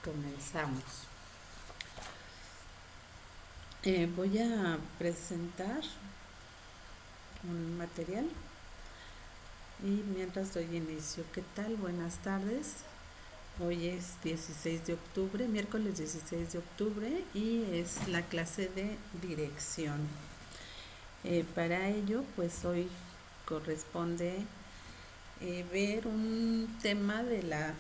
Comenzamos. Voy a presentar un material y mientras doy inicio, ¿qué tal? Buenas tardes. Hoy es 16 de octubre, miércoles 16 de octubre y es la clase de dirección. Para ello, pues hoy corresponde ver un tema de la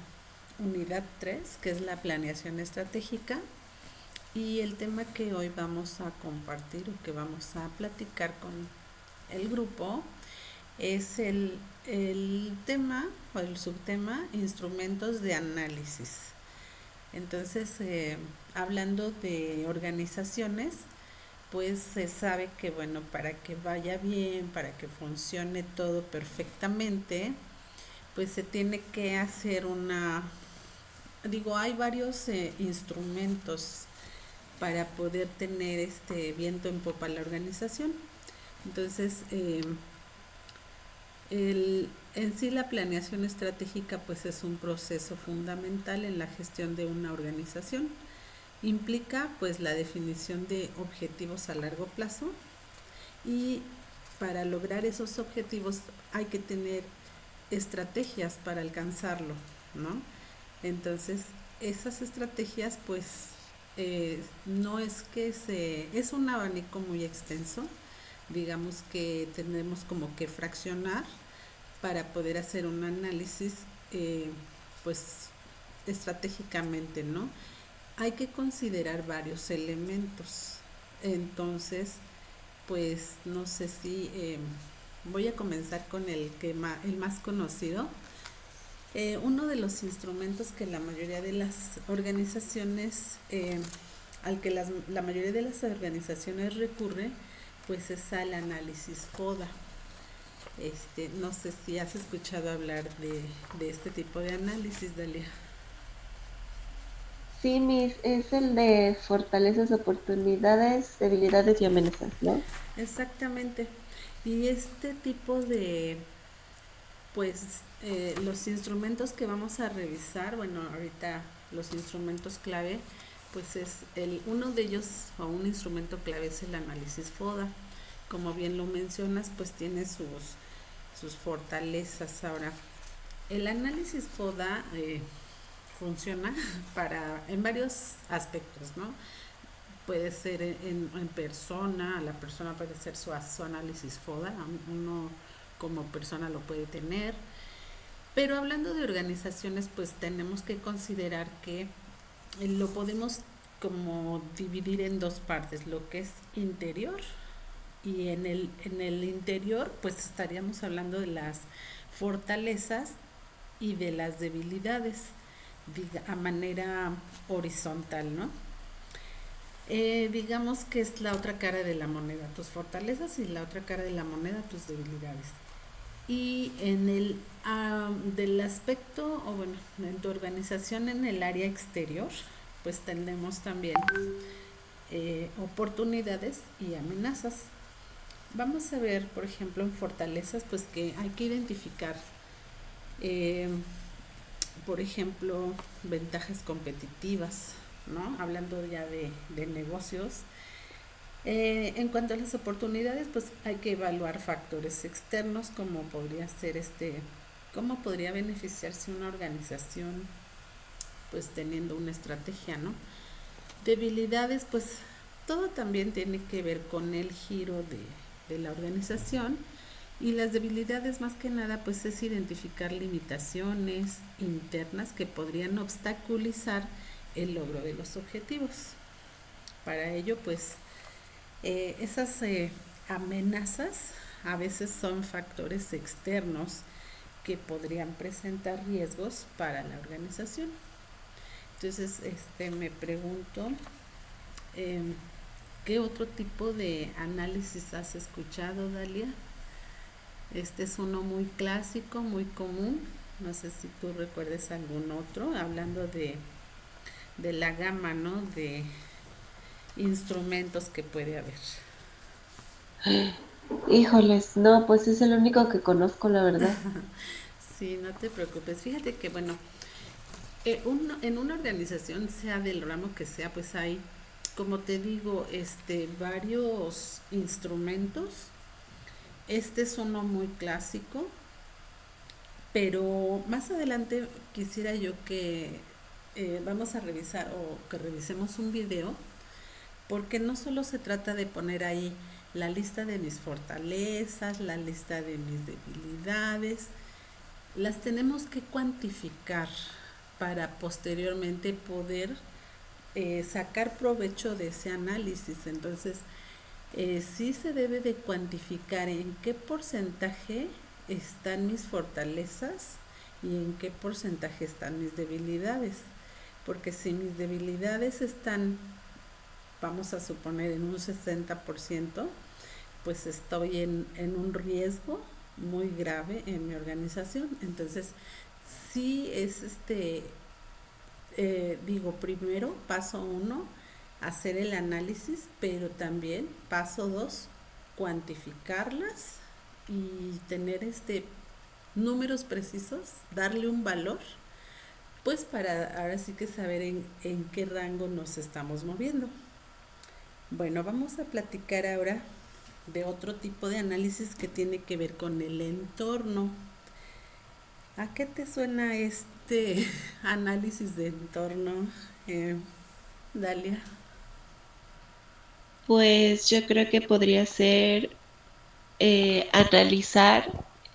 unidad 3, que es la planeación estratégica. Y el tema que hoy vamos a compartir o que vamos a platicar con el grupo es el tema o el subtema instrumentos de análisis. Entonces, hablando de organizaciones, pues se sabe que, bueno, para que vaya bien, para que funcione todo perfectamente, pues se tiene que hacer hay varios instrumentos para poder tener este viento en popa la organización. Entonces, en sí la planeación estratégica pues es un proceso fundamental en la gestión de una organización. Implica pues la definición de objetivos a largo plazo y para lograr esos objetivos hay que tener estrategias para alcanzarlo, ¿no? Entonces, esas estrategias, pues, no es que es un abanico muy extenso, digamos que tenemos como que fraccionar para poder hacer un análisis, pues, estratégicamente, ¿no? Hay que considerar varios elementos. Entonces, pues, no sé si voy a comenzar con el más conocido, uno de los instrumentos que la mayoría de las organizaciones, al que la mayoría de las organizaciones recurre, pues es al análisis FODA. No sé si has escuchado hablar de este tipo de análisis, Dalia. Sí, es el de fortalezas, oportunidades, debilidades y amenazas, ¿no? Exactamente. Y este tipo de, pues, los instrumentos que vamos a revisar, bueno, ahorita los instrumentos clave, pues uno de ellos o un instrumento clave es el análisis FODA. Como bien lo mencionas, pues tiene sus fortalezas. Ahora, el análisis FODA funciona en varios aspectos, ¿no? Puede ser en persona, la persona puede hacer su análisis FODA, uno como persona lo puede tener, pero hablando de organizaciones, pues tenemos que considerar que lo podemos como dividir en dos partes, lo que es interior y en el interior pues estaríamos hablando de las fortalezas y de las debilidades a manera horizontal, ¿no? Digamos que es la otra cara de la moneda, tus fortalezas y la otra cara de la moneda, tus debilidades. Y en del aspecto, o bueno, en tu organización en el área exterior, pues tenemos también oportunidades y amenazas. Vamos a ver, por ejemplo, en fortalezas, pues que hay que identificar, eh, por ejemplo, ventajas competitivas, ¿no? Hablando ya de negocios. En cuanto a las oportunidades, pues hay que evaluar factores externos como podría ser cómo podría beneficiarse una organización pues teniendo una estrategia, ¿no? Debilidades, pues todo también tiene que ver con el giro de la organización y las debilidades más que nada pues es identificar limitaciones internas que podrían obstaculizar el logro de los objetivos. Para ello pues esas amenazas a veces son factores externos que podrían presentar riesgos para la organización. Entonces, me pregunto, eh, ¿qué otro tipo de análisis has escuchado, Dalia? Este es uno muy clásico, muy común. No sé si tú recuerdes algún otro, hablando de la gama, ¿no? De instrumentos que puede haber. Híjoles, no, pues es el único que conozco, la verdad. Sí, no te preocupes. Fíjate que, bueno, En una organización, sea del ramo que sea, pues hay, como te digo, varios instrumentos. Este es uno muy clásico, pero más adelante quisiera yo que vamos a revisar o que revisemos un video, porque no solo se trata de poner ahí la lista de mis fortalezas, la lista de mis debilidades, las tenemos que cuantificar para posteriormente poder sacar provecho de ese análisis. Entonces, sí se debe de cuantificar en qué porcentaje están mis fortalezas y en qué porcentaje están mis debilidades. Porque si mis debilidades están, vamos a suponer, en un 60%, pues estoy en un riesgo muy grave en mi organización. Entonces, sí es digo, primero, paso uno, hacer el análisis, pero también paso dos, cuantificarlas y tener números precisos, darle un valor, pues para ahora sí que saber en qué rango nos estamos moviendo. Bueno, vamos a platicar ahora de otro tipo de análisis que tiene que ver con el entorno. ¿A qué te suena este análisis de entorno, eh, Dalia? Pues yo creo que podría ser analizar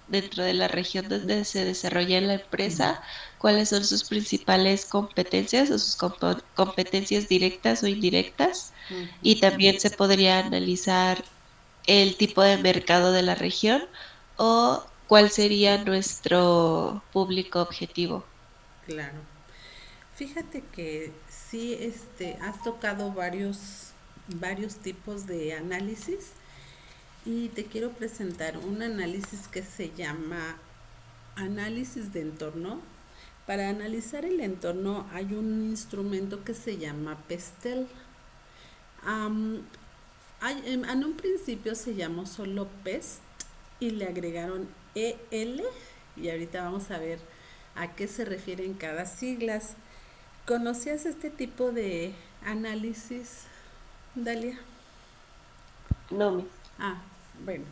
dentro de la región donde se desarrolla la empresa cuáles son sus principales competencias o sus competencias directas o indirectas. Y Ujú, también se podría analizar el tipo de mercado de la región o cuál sería nuestro público objetivo. claro. Fíjate que sí, has tocado varios tipos de análisis y te quiero presentar un análisis que se llama análisis de entorno. Para analizar el entorno hay un instrumento que se llama PESTEL. Am, en un principio se llamó solo PEST y le agregaron EL y ahorita vamos a ver a qué se refieren cada siglas. ¿Conocías este tipo de análisis, Dalia? No, mis. Ah, bueno,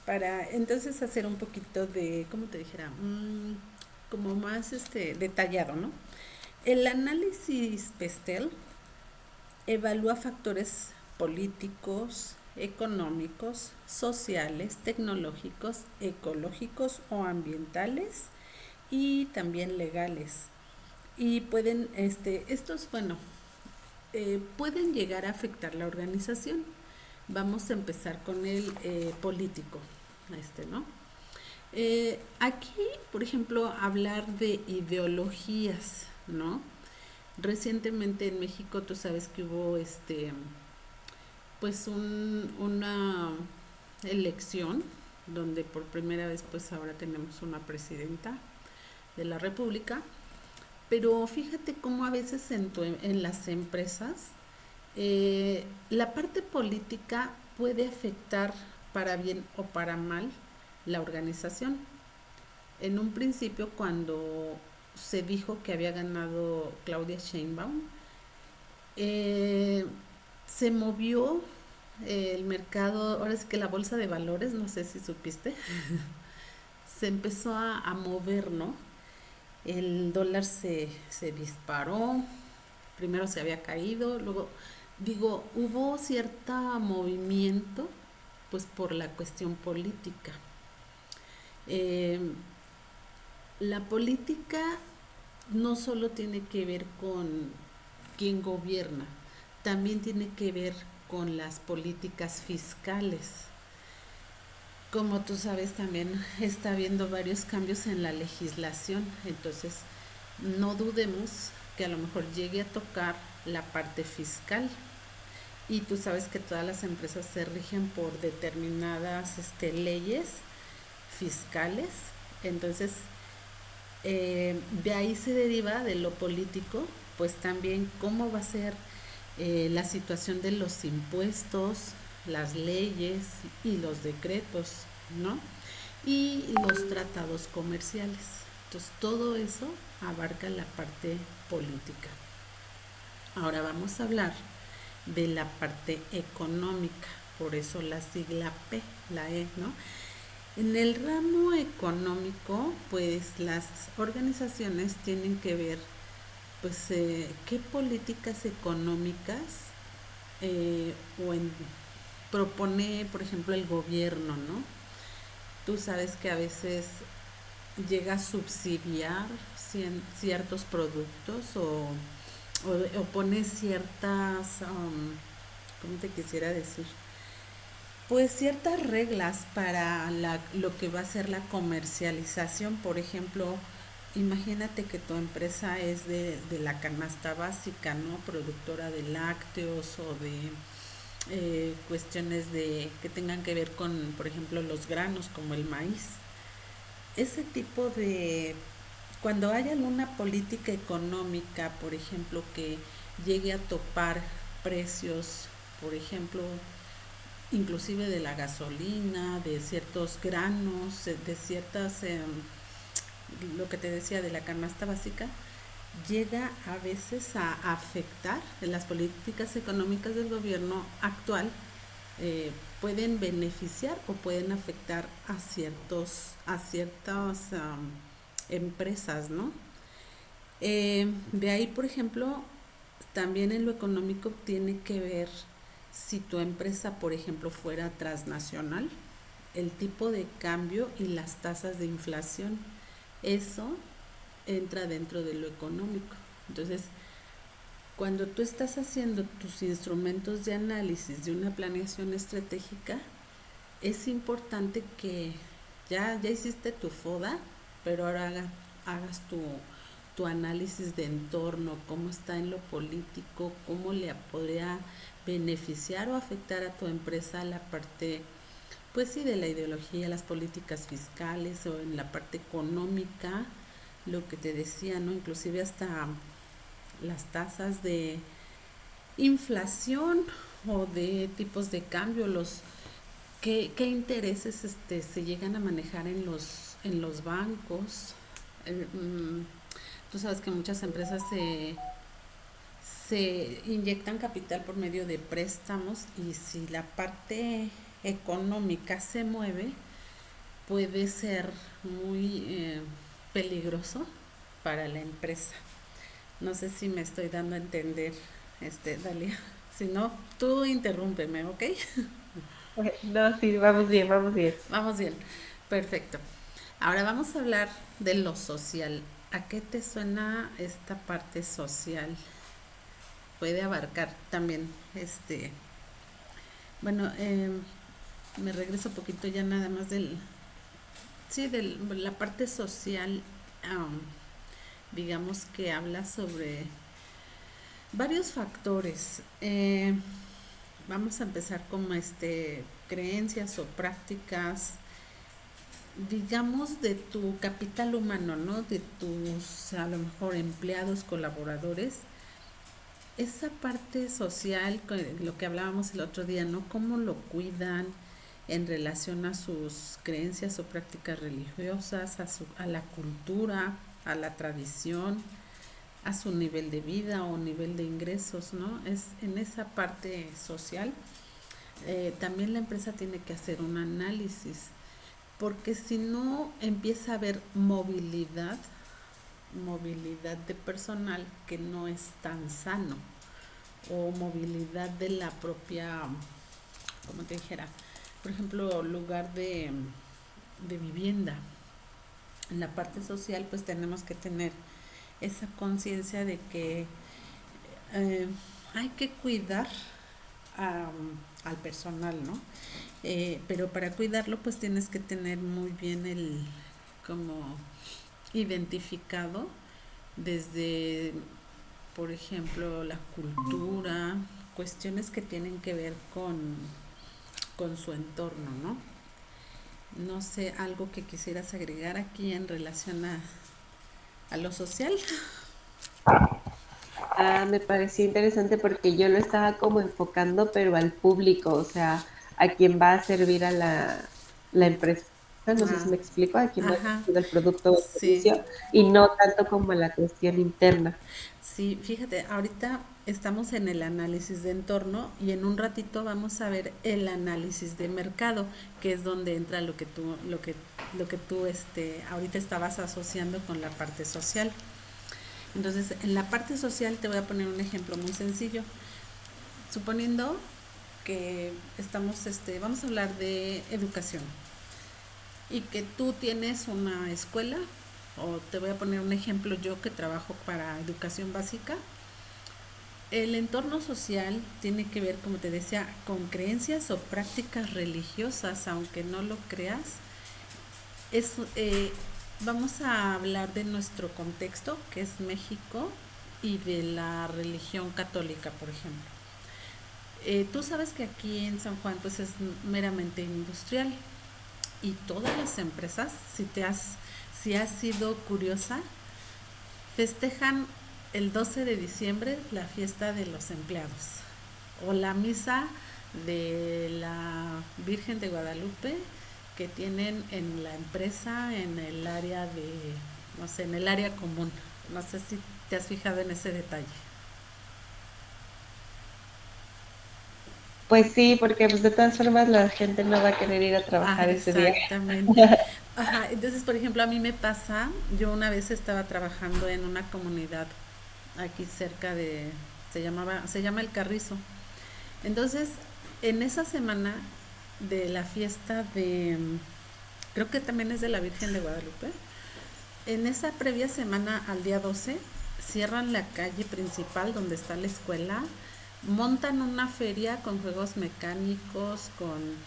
para entonces hacer un poquito de, ¿cómo te dijera? Como más detallado, ¿no? El análisis PESTEL evalúa factores políticos, económicos, sociales, tecnológicos, ecológicos o ambientales y también legales. Y pueden, bueno, pueden llegar a afectar la organización. Vamos a empezar con el político, ¿no? Aquí, por ejemplo, hablar de ideologías, ¿no? Recientemente en México tú sabes que hubo pues una elección donde por primera vez pues ahora tenemos una presidenta de la República, pero fíjate cómo a veces en las empresas la parte política puede afectar para bien o para mal la organización. En un principio, cuando se dijo que había ganado Claudia Sheinbaum, eh, se movió el mercado, ahora sí que la bolsa de valores, no sé si supiste, se empezó a mover, ¿no? El dólar se disparó, primero se había caído, luego, digo, hubo cierto movimiento, pues por la cuestión política. Eh, la política no solo tiene que ver con quién gobierna, también tiene que ver con las políticas fiscales. Como tú sabes, también está habiendo varios cambios en la legislación, entonces no dudemos que a lo mejor llegue a tocar la parte fiscal. Y tú sabes que todas las empresas se rigen por determinadas leyes fiscales. Entonces, de ahí se deriva de lo político, pues también cómo va a ser la situación de los impuestos, las leyes y los decretos, ¿no? Y los tratados comerciales. Entonces, todo eso abarca la parte política. Ahora vamos a hablar de la parte económica, por eso la sigla P, la E, ¿no? En el ramo económico, pues las organizaciones tienen que ver, pues, qué políticas económicas eh, o en, propone, por ejemplo, el gobierno, ¿no? Tú sabes que a veces llega a subsidiar ciertos productos o pone ciertas, ¿cómo te quisiera decir? Pues ciertas reglas para lo que va a ser la comercialización. Por ejemplo, imagínate que tu empresa es de la canasta básica, ¿no? Productora de lácteos o de cuestiones que tengan que ver con, por ejemplo, los granos como el maíz. Ese tipo de, cuando hay alguna política económica, por ejemplo, que llegue a topar precios, por ejemplo, inclusive de la gasolina, de ciertos granos, de ciertas, lo que te decía de la canasta básica, llega a veces a afectar en las políticas económicas del gobierno actual, pueden beneficiar o pueden afectar a ciertas empresas, ¿no? De ahí, por ejemplo, también en lo económico tiene que ver si tu empresa, por ejemplo, fuera transnacional, el tipo de cambio y las tasas de inflación. Eso entra dentro de lo económico. Entonces, cuando tú estás haciendo tus instrumentos de análisis de una planeación estratégica, es importante que ya hiciste tu FODA, pero ahora hagas tu análisis de entorno, cómo está en lo político, cómo le podría beneficiar o afectar a tu empresa la parte, pues sí, de la ideología, las políticas fiscales o en la parte económica, lo que te decía, ¿no? Inclusive hasta las tasas de inflación o de tipos de cambio, qué intereses se llegan a manejar en los bancos. Tú sabes que muchas empresas se inyectan capital por medio de préstamos y si la parte económica se mueve, puede ser muy peligroso para la empresa. No sé si me estoy dando a entender, Dalia. Si no, tú interrúmpeme, ¿ok? No, sí, vamos bien, vamos bien. Vamos bien, perfecto. Ahora vamos a hablar de lo social. ¿A qué te suena esta parte social? Puede abarcar también, bueno, me regreso un poquito ya nada más sí, de la parte social, um, digamos que habla sobre varios factores. Vamos a empezar como creencias o prácticas, digamos, de tu capital humano, ¿no? De tus, a lo mejor, empleados, colaboradores. Esa parte social, lo que hablábamos el otro día, ¿no? Cómo lo cuidan en relación a sus creencias o prácticas religiosas, a la cultura, a la tradición, a su nivel de vida o nivel de ingresos, ¿no? Es en esa parte social. También la empresa tiene que hacer un análisis, porque si no empieza a haber movilidad de personal que no es tan sano, o movilidad de la propia, como te dijera, por ejemplo, lugar de vivienda. En la parte social, pues tenemos que tener esa conciencia de que eh, hay que cuidar a, al personal, ¿no? Pero para cuidarlo, pues tienes que tener muy bien como identificado desde, por ejemplo, la cultura, cuestiones que tienen que ver con su entorno, ¿no? No sé, algo que quisieras agregar aquí en relación a lo social. Ah, me pareció interesante porque yo lo estaba como enfocando, pero al público, o sea, a quien va a servir a la empresa empresa, no sé si Ah, me explico, a quién va ajá, dirigido el producto o el sí. servicio, y no tanto como a la cuestión interna. Sí, fíjate, ahorita estamos en el análisis de entorno y en un ratito vamos a ver el análisis de mercado, que es donde entra lo que tú ahorita estabas asociando con la parte social. Entonces, en la parte social te voy a poner un ejemplo muy sencillo. Suponiendo que vamos a hablar de educación y que tú tienes una escuela, o te voy a poner un ejemplo yo que trabajo para educación básica. El entorno social tiene que ver, como te decía, con creencias o prácticas religiosas, aunque no lo creas. Es, vamos a hablar de nuestro contexto, que es México, y de la religión católica, por ejemplo. Tú sabes que aquí en San Juan pues es meramente industrial y todas las empresas, si has sido curiosa, festejan el 12 de diciembre la fiesta de los empleados o la misa de la Virgen de Guadalupe que tienen en la empresa en el área de, no sé, en el área común. No sé si te has fijado en ese detalle. Pues sí, porque pues de todas formas la gente no va a querer ir a Ah, trabajar ese día. exactamente. Ajá, entonces, por ejemplo, a mí me pasa, yo una vez estaba trabajando en una comunidad aquí cerca de, se llama El Carrizo. Entonces, en esa semana de la fiesta de, creo que también es de la Virgen de Guadalupe, en esa previa semana al día 12 cierran la calle principal donde está la escuela, montan una feria con juegos mecánicos, con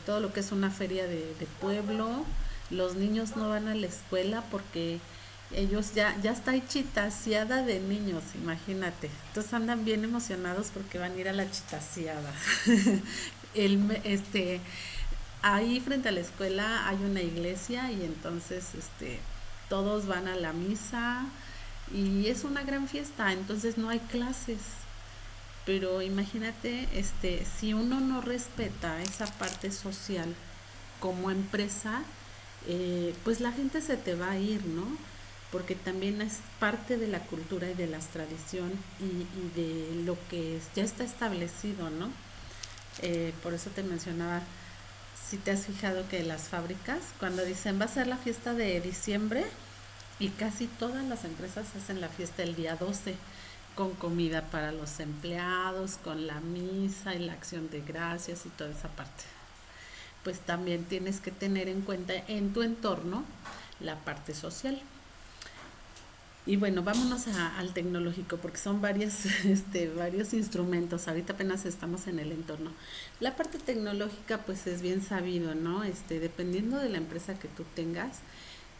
todo lo que es una feria de pueblo. Los niños no van a la escuela porque ellos ya está ahí chitaseada de niños, imagínate. Entonces andan bien emocionados porque van a ir a la chitaseada. El, ahí frente a la escuela hay una iglesia y entonces todos van a la misa y es una gran fiesta, entonces no hay clases. Pero imagínate, si uno no respeta esa parte social como empresa, pues la gente se te va a ir, ¿no? Porque también es parte de la cultura y de las tradiciones y de lo que ya está establecido, ¿no? Por eso te mencionaba, si te has fijado que las fábricas, cuando dicen va a ser la fiesta de diciembre, y casi todas las empresas hacen la fiesta el día 12 con comida para los empleados, con la misa y la acción de gracias y toda esa parte. Pues también tienes que tener en cuenta en tu entorno la parte social. Y bueno, vámonos al tecnológico porque son varios instrumentos. Ahorita apenas estamos en el entorno. La parte tecnológica pues es bien sabido, ¿no? Dependiendo de la empresa que tú tengas,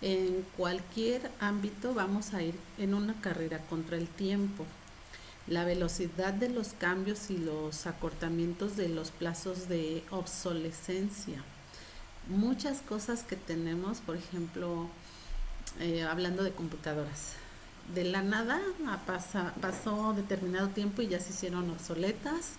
en cualquier ámbito vamos a ir en una carrera contra el tiempo. La velocidad de los cambios y los acortamientos de los plazos de obsolescencia. Muchas cosas que tenemos, por ejemplo, hablando de computadoras. De la nada pasó determinado tiempo y ya se hicieron obsoletas.